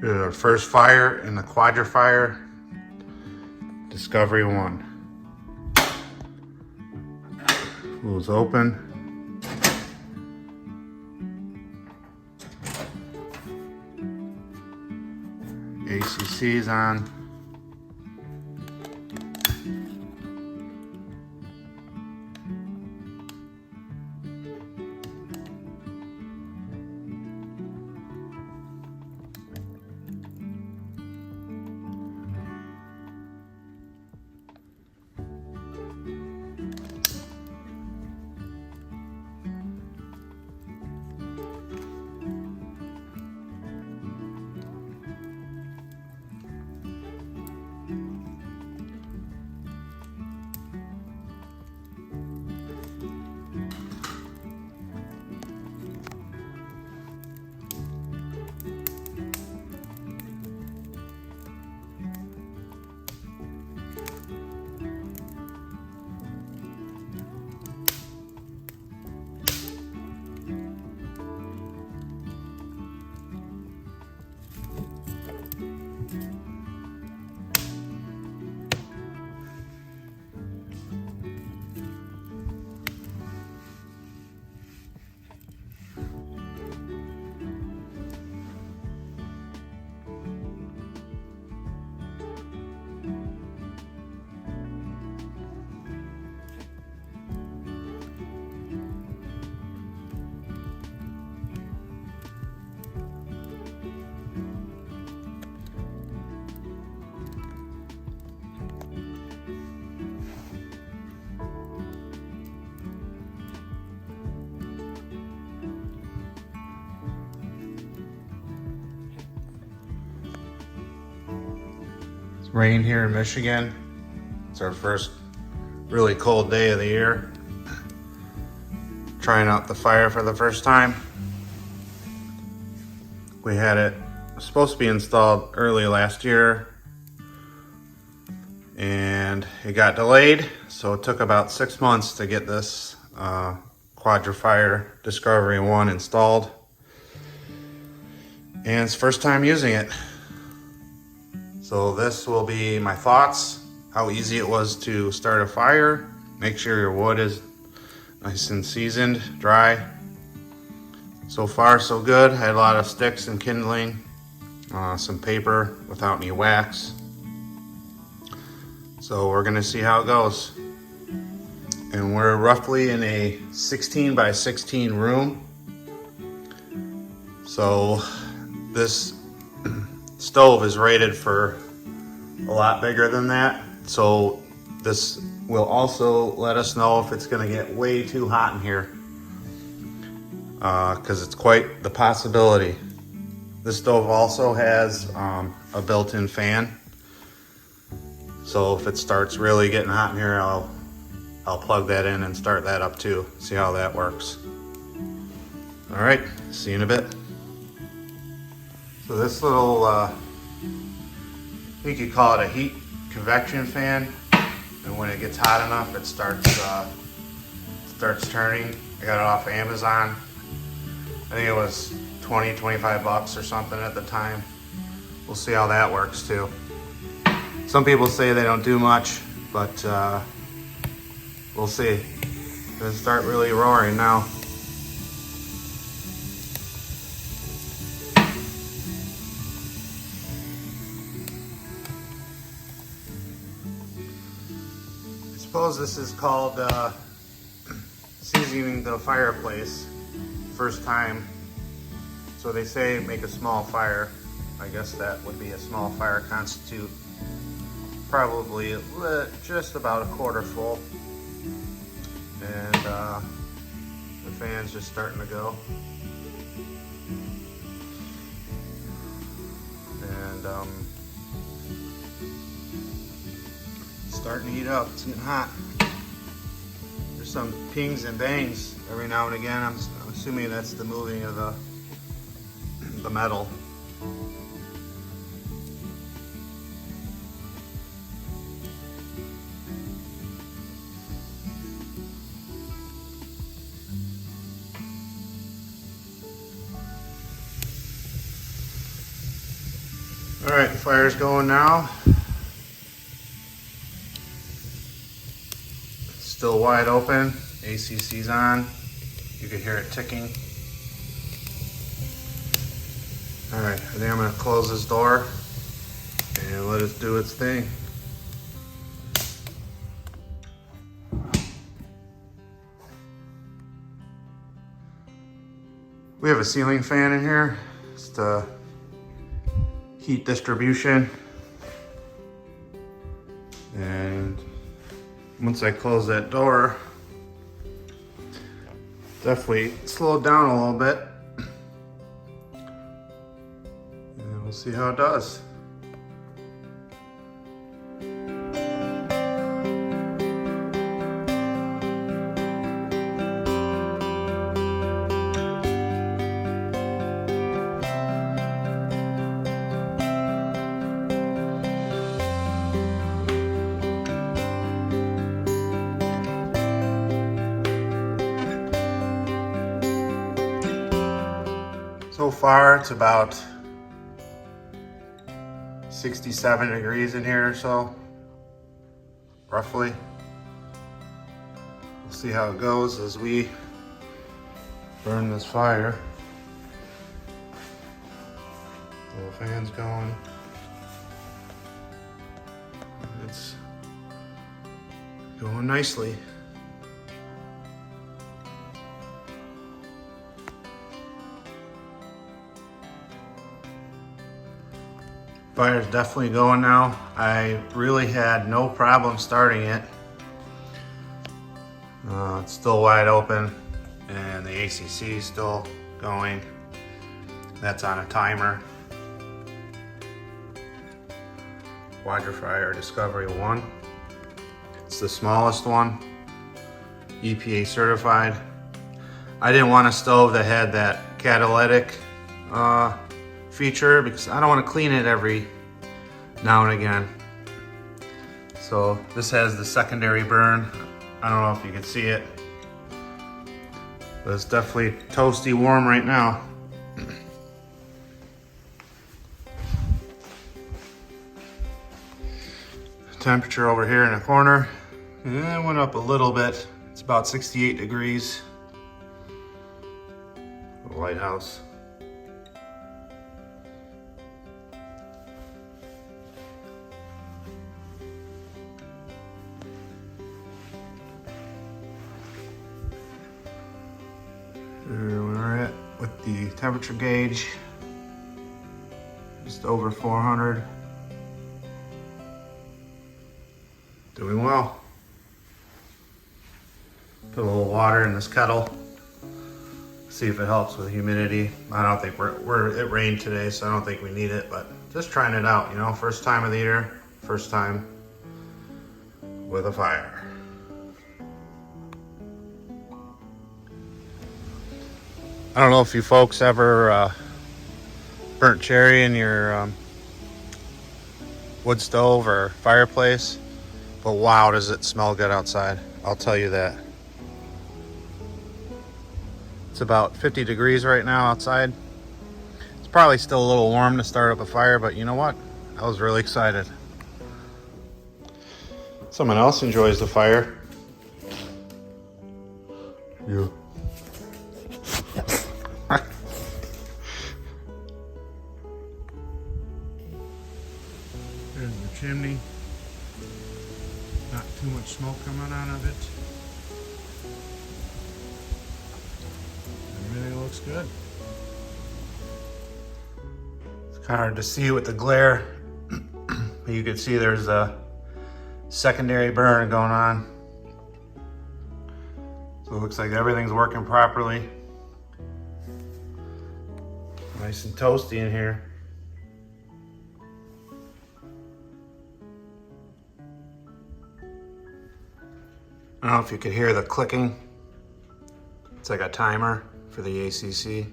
Here's our first fire in the Quadrafire Discovery 1. Wheels open. ACC's on. Rain here in Michigan. It's our first really cold day of the year. Trying out the fire for the first time. We had it supposed to be installed early last year and it got delayed, so it took about 6 months to get this Quadrafire Discovery 1 installed, and it's first time using it. So this will be my thoughts, how easy it was to start a fire. Make sure your wood is nice and seasoned, dry. So far so good. Had a lot of sticks and kindling, some paper without any wax. So we're gonna see how it goes. And we're roughly in a 16 by 16 room. So this stove is rated for a lot bigger than that, so this will also let us know if it's going to get way too hot in here, because it's quite the possibility. This stove also has a built-in fan, so if it starts really getting hot in here, I'll plug that in and start that up too, see how that works. All right, see you in a bit. So this little, I think you call it a heat convection fan, and when it gets hot enough, it starts turning. I got it off of Amazon. I think it was 20, 25 bucks or something at the time. We'll see how that works too. Some people say they don't do much, but we'll see. It's gonna start really roaring now. I suppose this is called seasoning the fireplace. First time. So they say make a small fire. I guess that would be a small fire, constitute probably just about a quarter full. And the fan's just starting to go. And starting to heat up. It's getting hot. There's some pings and bangs every now and again. I'm assuming that's the moving of the metal. All right, the fire's going now. Still wide open. ACC's on. You can hear it ticking. All right, I think I'm gonna close this door and let it do its thing. We have a ceiling fan in here. It's the heat distribution. And once I close that door, definitely slowed down a little bit. And we'll see how it does. So far, it's about 67 degrees in here or so, roughly. We'll see how it goes as we burn this fire. Little fan's going. It's going nicely. Fire's definitely going now. I really had no problem starting it. It's still wide open and the ACC is still going. That's on a timer. Quadrafire Discovery 1. It's the smallest one, EPA certified. I didn't want a stove that had that catalytic feature because I don't want to clean it every now and again. So this has the secondary burn. I don't know if you can see it, but it's definitely toasty warm right now. Temperature over here in the corner, it went up a little bit. It's about 68 degrees. The lighthouse. Here we're at with the temperature gauge, just over 400. Doing well. Put a little water in this kettle. See if it helps with humidity. I don't think it rained today, so I don't think we need it, but just trying it out, you know, first time of the year, first time with a fire. I don't know if you folks ever burnt cherry in your wood stove or fireplace, but wow, does it smell good outside. I'll tell you that. It's about 50 degrees right now outside. It's probably still a little warm to start up a fire, but you know what? I was really excited. Someone else enjoys the fire. You. There's the chimney. Not too much smoke coming out of it. Everything looks good. It's kind of hard to see with the glare. You can see there's a secondary burn going on. So it looks like everything's working properly. Nice and toasty in here. I don't know if you could hear the clicking. It's like a timer for the ACC.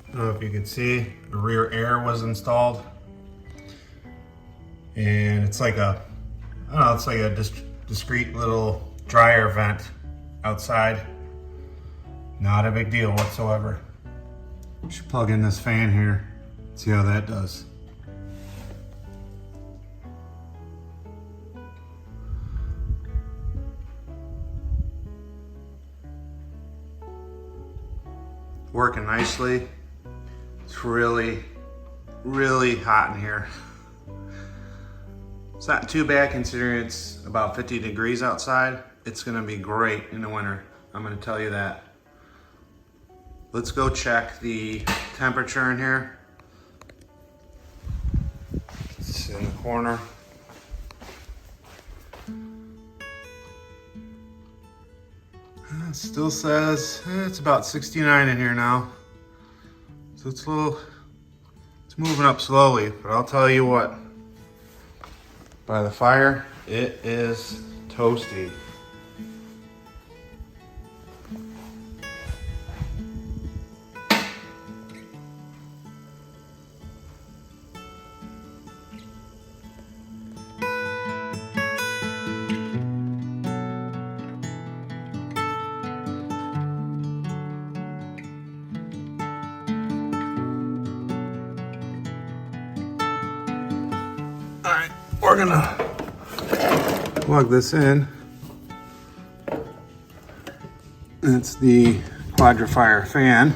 I don't know if you can see, the rear air was installed. And it's like a, I don't know, it's like a discrete little dryer vent outside. Not a big deal whatsoever. Should plug in this fan here, see how that does. Working nicely. It's really, really hot in here. It's not too bad considering it's about 50 degrees outside. It's gonna be great in the winter, I'm gonna tell you that. Let's go check the temperature in here. It's in the corner. It still says it's about 69 in here now. So it's moving up slowly, but I'll tell you what. By the fire, it is toasty. All right, we're gonna plug this in. It's the Quadrafire fan.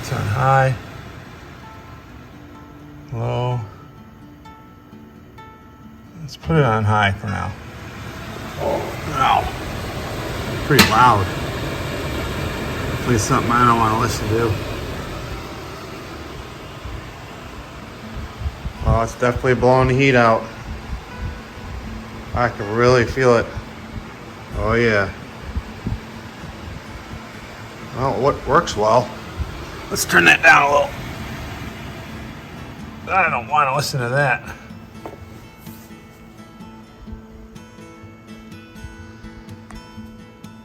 It's on high, low. Let's put it on high for now. Wow, pretty loud. Definitely something I don't want to listen to. Oh, it's definitely blowing the heat out. I can really feel it. Oh yeah. Well, it works well. Let's turn that down a little. I don't want to listen to that.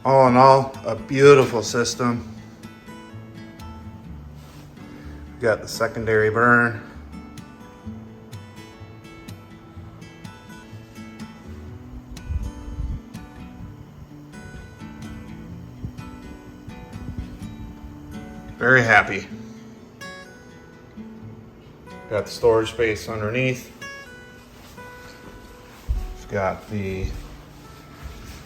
All in all, a beautiful system. Got the secondary burn. Very happy. Got the storage space underneath. We've got the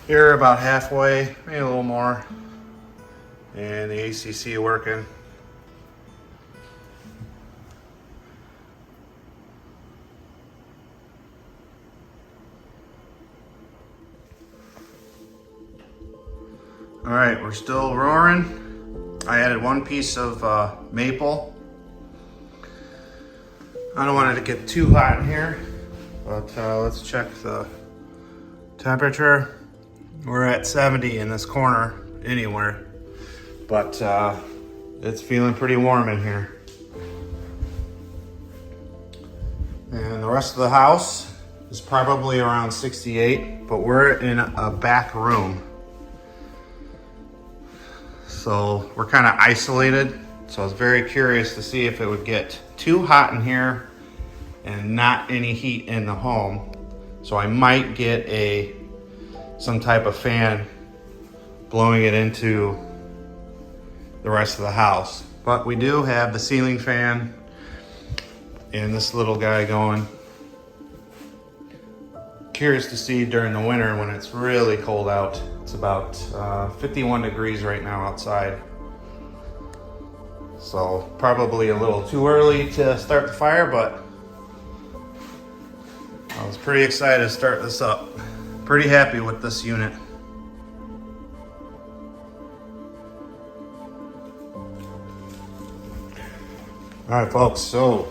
air about halfway, maybe a little more. And the ACC working. All right, we're still roaring. I added one piece of maple. I don't want it to get too hot in here, but let's check the temperature. We're at 70 in this corner anywhere, but it's feeling pretty warm in here. And the rest of the house is probably around 68, but we're in a back room. So we're kind of isolated. So I was very curious to see if it would get too hot in here and not any heat in the home. So I might get some type of fan blowing it into the rest of the house. But we do have the ceiling fan and this little guy going. Curious to see during the winter when it's really cold out. It's about 51 degrees right now outside. So probably a little too early to start the fire, but I was pretty excited to start this up. Pretty happy with this unit. All right, folks, so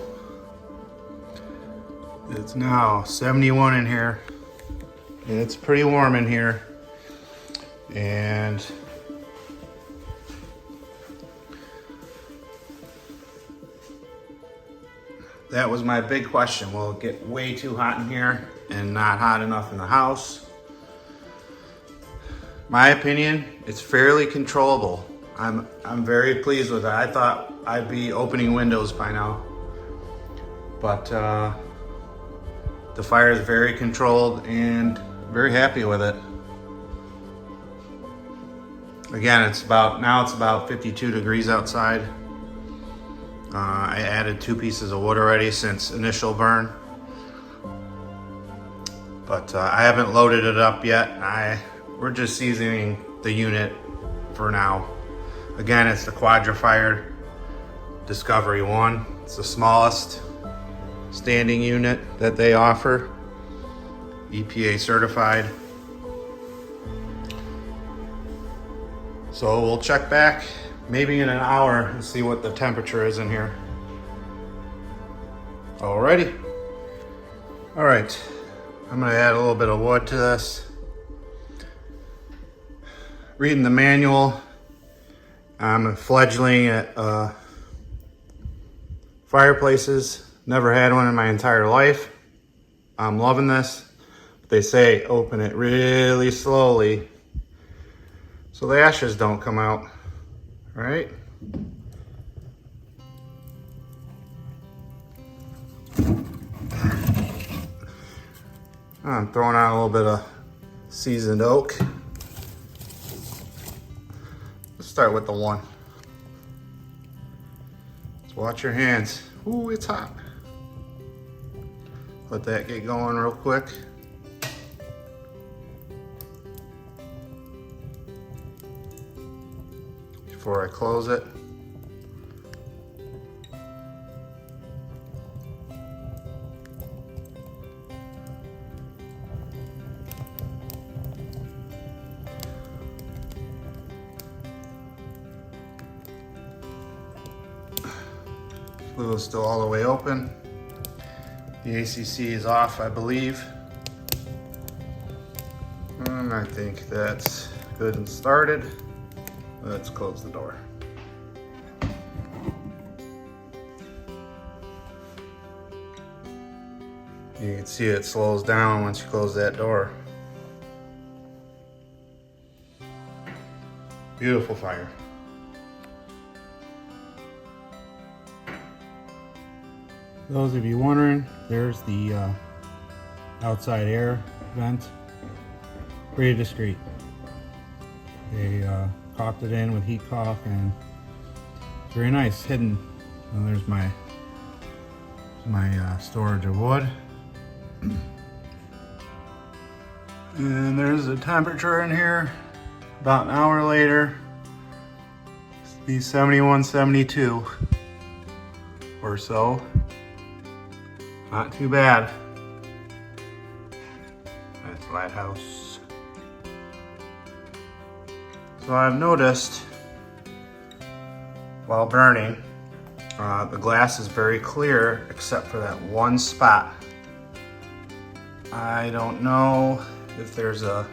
it's now 71 in here. And it's pretty warm in here. And that was my big question. Will it get way too hot in here and not hot enough in the house? My opinion, it's fairly controllable. I'm very pleased with it. I thought I'd be opening windows by now. but the fire is very controlled and very happy with it. Again, it's about 52 degrees outside. I added 2 pieces of wood already since initial burn, but I haven't loaded it up yet. We're just seasoning the unit for now. Again, it's the Quadrafire Discovery 1. It's the smallest standing unit that they offer, EPA certified. So we'll check back maybe in an hour and see what the temperature is in here. Alrighty. All right, I'm gonna add a little bit of wood to this. Reading the manual, I'm a fledgling at fireplaces. Never had one in my entire life. I'm loving this. They say open it really slowly so the ashes don't come out. All right. I'm throwing out a little bit of seasoned oak. Let's start with the 1. Just watch your hands. Ooh, it's hot. Let that get going real quick. Before I close it. Flue is still all the way open. The ACC is off, I believe. And I think that's good and started. Let's close the door. You can see it slows down once you close that door. Beautiful fire. For those of you wondering, there's the outside air vent. Pretty discreet. They caulked it in with heat caulk and it's very nice, hidden. And there's my storage of wood. And there's the temperature in here. About an hour later, it's be 71, 72 or so. Not too bad. That's Lighthouse. So I've noticed while burning, the glass is very clear except for that one spot. I don't know if there's a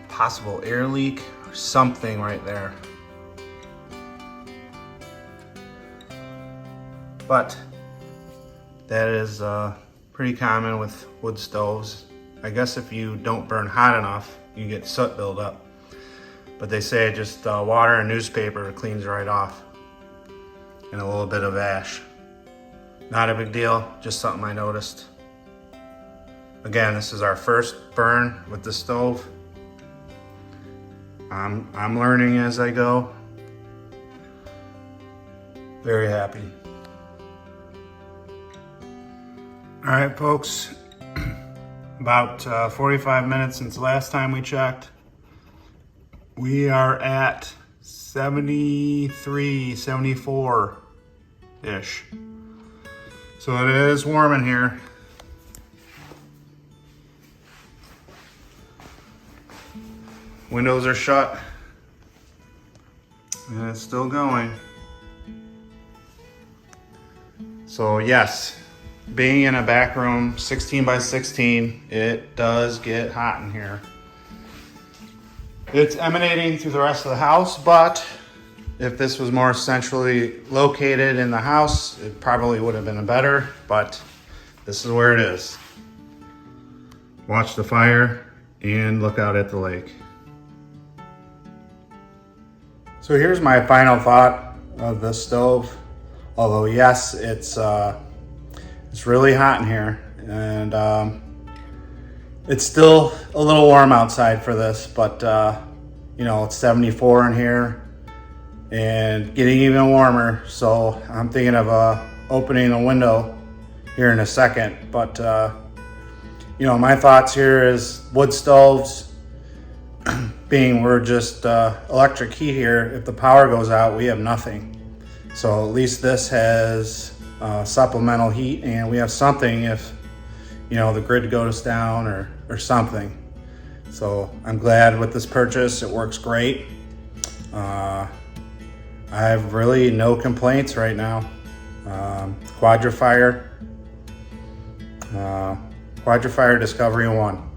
possible air leak or something right there. But that is pretty common with wood stoves. I guess if you don't burn hot enough, you get soot buildup. But they say just water and newspaper cleans right off. And a little bit of ash. Not a big deal, just something I noticed. Again, this is our first burn with the stove. I'm learning as I go. Very happy. All right, folks, about 45 minutes since the last time we checked. We are at 73, 74-ish. So it is warm in here. Windows are shut. And it's still going. So yes, being in a back room, 16 by 16, it does get hot in here. It's emanating through the rest of the house, but if this was more centrally located in the house, it probably would have been better, but this is where it is. Watch the fire and look out at the lake. So here's my final thought of the stove. Although yes, it's It's really hot in here, and it's still a little warm outside for this, but you know, it's 74 in here and getting even warmer. So I'm thinking of opening a window here in a second. But you know, my thoughts here is wood stoves, being we're just electric heat here. If the power goes out, we have nothing. So at least this has supplemental heat, and we have something if, you know, the grid goes down or something. So I'm glad with this purchase. It works great. I have really no complaints right now. Quadrafire Discovery 1.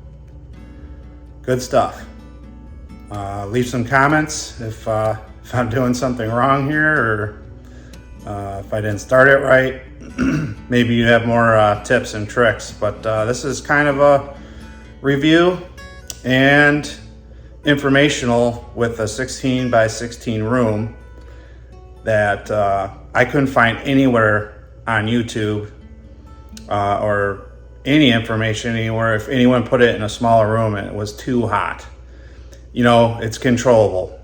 Good stuff. Leave some comments if I'm doing something wrong here, or if I didn't start it right. Maybe you have more tips and tricks, but this is kind of a review and informational with a 16 by 16 room that I couldn't find anywhere on YouTube or any information anywhere. If anyone put it in a smaller room and it was too hot, you know, it's controllable.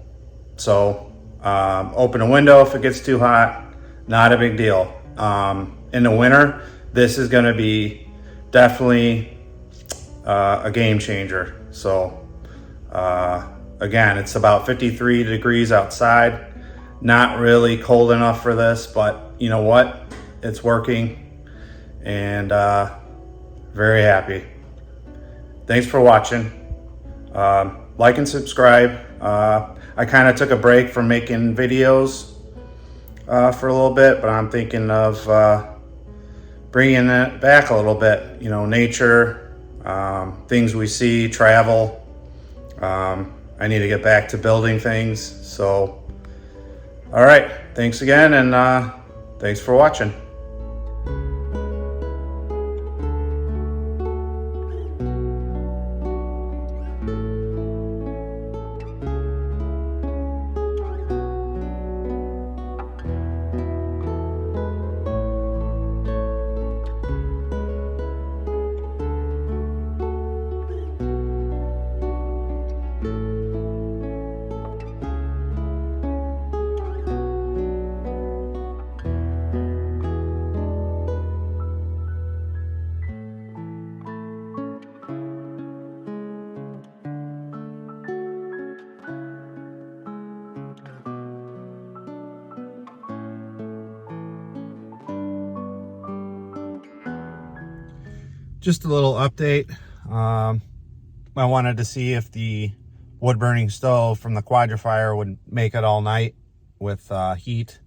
So open a window if it gets too hot, not a big deal. In the winter, this is going to be definitely a game changer. So again, it's about 53 degrees outside. Not really cold enough for this, but you know what? It's working, and very happy. Thanks for watching. Like and subscribe. I kind of took a break from making videos for a little bit, but I'm thinking of bringing it back a little bit. You know, nature, things we see, travel. I need to get back to building things. So, all right. Thanks again, and thanks for watching. Just a little update. I wanted to see if the wood burning stove from the Quadrafire would make it all night with heat.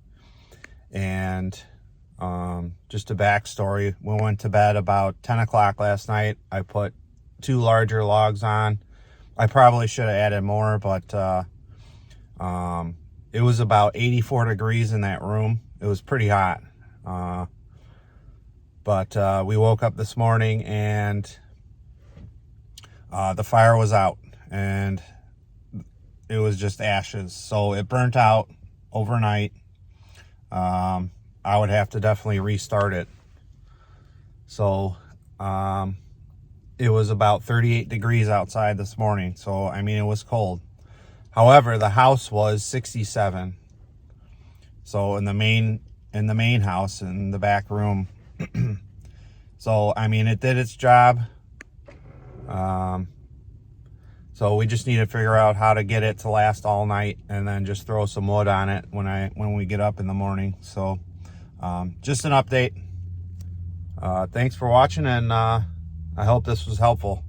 And just a backstory, we went to bed about 10 o'clock last night. I put 2 larger logs on. I probably should have added more, but it was about 84 degrees in that room. It was pretty hot. But we woke up this morning and the fire was out and it was just ashes. So it burnt out overnight. I would have to definitely restart it. So it was about 38 degrees outside this morning. So, I mean, it was cold. However, the house was 67. So in the main house, in the back room, so I mean, it did its job. So we just need to figure out how to get it to last all night, and then just throw some wood on it when we get up in the morning. So just an update. Thanks for watching, and I hope this was helpful.